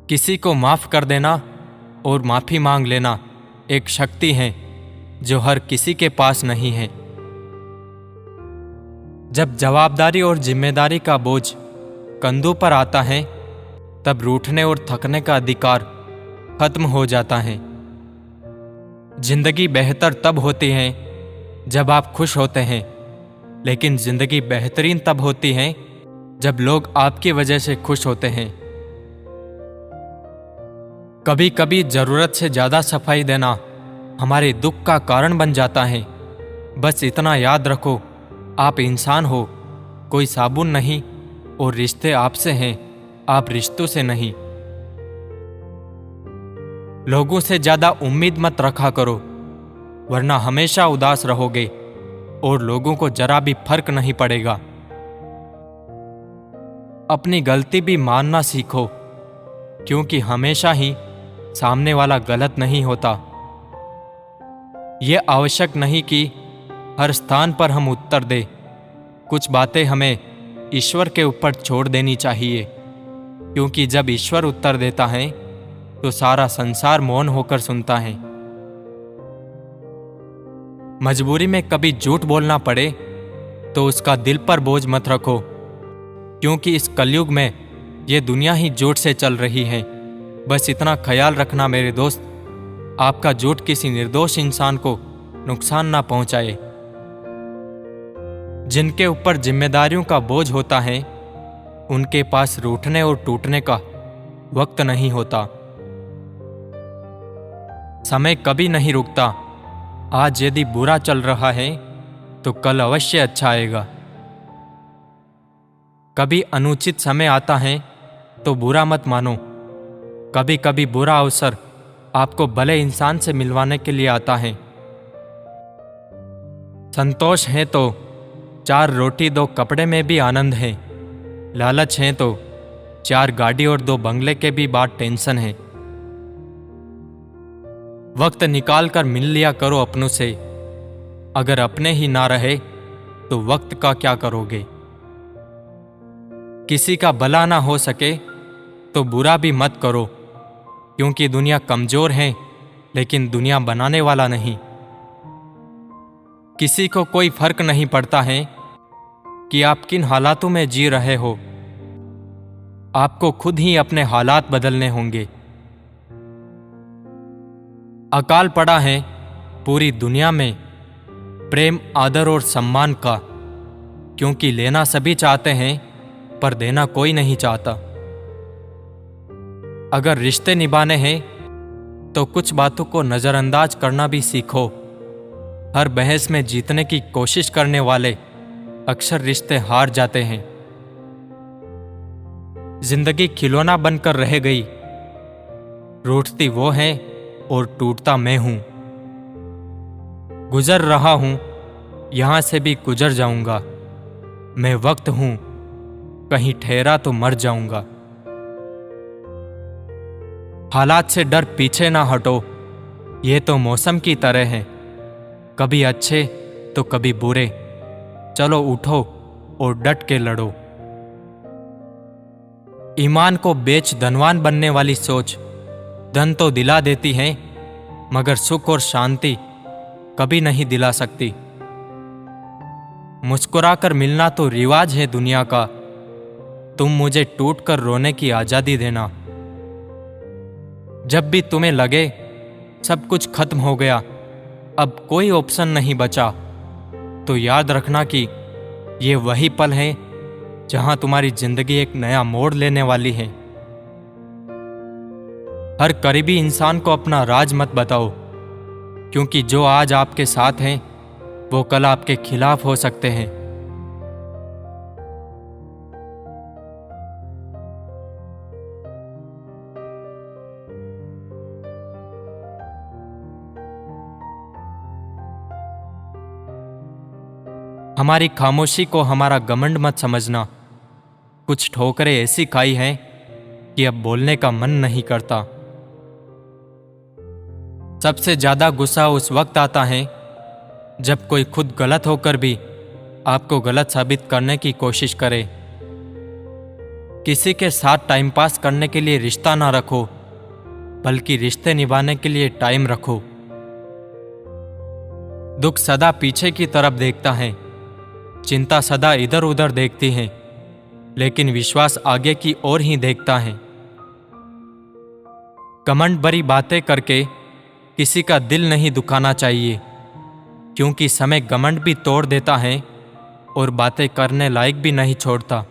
किसी को माफ़ कर देना और माफ़ी मांग लेना एक शक्ति है जो हर किसी के पास नहीं है। जब जवाबदारी और जिम्मेदारी का बोझ कंधों पर आता है, तब रूठने और थकने का अधिकार खत्म हो जाता है। जिंदगी बेहतर तब होती है जब आप खुश होते हैं, लेकिन जिंदगी बेहतरीन तब होती है जब लोग आपकी वजह से खुश होते हैं। कभी कभी जरूरत से ज्यादा सफाई देना हमारे दुख का कारण बन जाता है। बस इतना याद रखो, आप इंसान हो, कोई साबुन नहीं, और रिश्ते आपसे हैं, आप रिश्तों से नहीं। लोगों से ज्यादा उम्मीद मत रखा करो, वरना हमेशा उदास रहोगे और लोगों को जरा भी फर्क नहीं पड़ेगा। अपनी गलती भी मानना सीखो, क्योंकि हमेशा ही सामने वाला गलत नहीं होता। यह आवश्यक नहीं कि हर स्थान पर हम उत्तर दें। कुछ बातें हमें ईश्वर के ऊपर छोड़ देनी चाहिए, क्योंकि जब ईश्वर उत्तर देता है तो सारा संसार मौन होकर सुनता है। मजबूरी में कभी झूठ बोलना पड़े तो उसका दिल पर बोझ मत रखो, क्योंकि इस कलयुग में ये दुनिया ही झूठ से चल रही है। बस इतना ख्याल रखना मेरे दोस्त, आपका झूठ किसी निर्दोष इंसान को नुकसान ना पहुंचाए। जिनके ऊपर जिम्मेदारियों का बोझ होता है, उनके पास रूठने और टूटने का वक्त नहीं होता। समय कभी नहीं रुकता। आज यदि बुरा चल रहा है तो कल अवश्य अच्छा आएगा। कभी अनुचित समय आता है तो बुरा मत मानो। कभी कभी बुरा अवसर आपको भले इंसान से मिलवाने के लिए आता है। संतोष है तो 4 रोटी 2 कपड़े में भी आनंद है। लालच है तो 4 गाड़ी और 2 बंगले के भी बाद टेंशन है। वक्त निकाल कर मिल लिया करो अपनों से। अगर अपने ही ना रहे तो वक्त का क्या करोगे। किसी का भला ना हो सके तो बुरा भी मत करो, क्योंकि दुनिया कमजोर है, लेकिन दुनिया बनाने वाला नहीं। किसी को कोई फर्क नहीं पड़ता है कि आप किन हालातों में जी रहे हो। आपको खुद ही अपने हालात बदलने होंगे। अकाल पड़ा है पूरी दुनिया में प्रेम, आदर और सम्मान का, क्योंकि लेना सभी चाहते हैं पर देना कोई नहीं चाहता। अगर रिश्ते निभाने हैं तो कुछ बातों को नजरअंदाज करना भी सीखो। हर बहस में जीतने की कोशिश करने वाले अक्सर रिश्ते हार जाते हैं। जिंदगी खिलौना बनकर रह गई। रूठती वो है और टूटता मैं हूं। गुजर रहा हूं, यहां से भी गुजर जाऊंगा। मैं वक्त हूं, कहीं ठहरा तो मर जाऊंगा। हालात से डर पीछे ना हटो, ये तो मौसम की तरह है, कभी अच्छे तो कभी बुरे। चलो उठो और डट के लड़ो। ईमान को बेच धनवान बनने वाली सोच धन तो दिला देती है, मगर सुख और शांति कभी नहीं दिला सकती। मुस्कुराकर मिलना तो रिवाज है दुनिया का। तुम मुझे टूट कर रोने की आजादी देना। जब भी तुम्हें लगे सब कुछ खत्म हो गया, अब कोई ऑप्शन नहीं बचा, तो याद रखना कि ये वही पल है जहां तुम्हारी जिंदगी एक नया मोड़ लेने वाली है। हर करीबी इंसान को अपना राज मत बताओ, क्योंकि जो आज आपके साथ हैं वो कल आपके खिलाफ हो सकते हैं। हमारी खामोशी को हमारा घमंड मत समझना। कुछ ठोकरें ऐसी खाई हैं कि अब बोलने का मन नहीं करता। सबसे ज्यादा गुस्सा उस वक्त आता है जब कोई खुद गलत होकर भी आपको गलत साबित करने की कोशिश करे। किसी के साथ टाइम पास करने के लिए रिश्ता ना रखो, बल्कि रिश्ते निभाने के लिए टाइम रखो। दुख सदा पीछे की तरफ देखता है, चिंता सदा इधर उधर देखती है, लेकिन विश्वास आगे की ओर ही देखता है। घमंड भरी बातें करके किसी का दिल नहीं दुखाना चाहिए, क्योंकि समय घमंड भी तोड़ देता है और बातें करने लायक भी नहीं छोड़ता।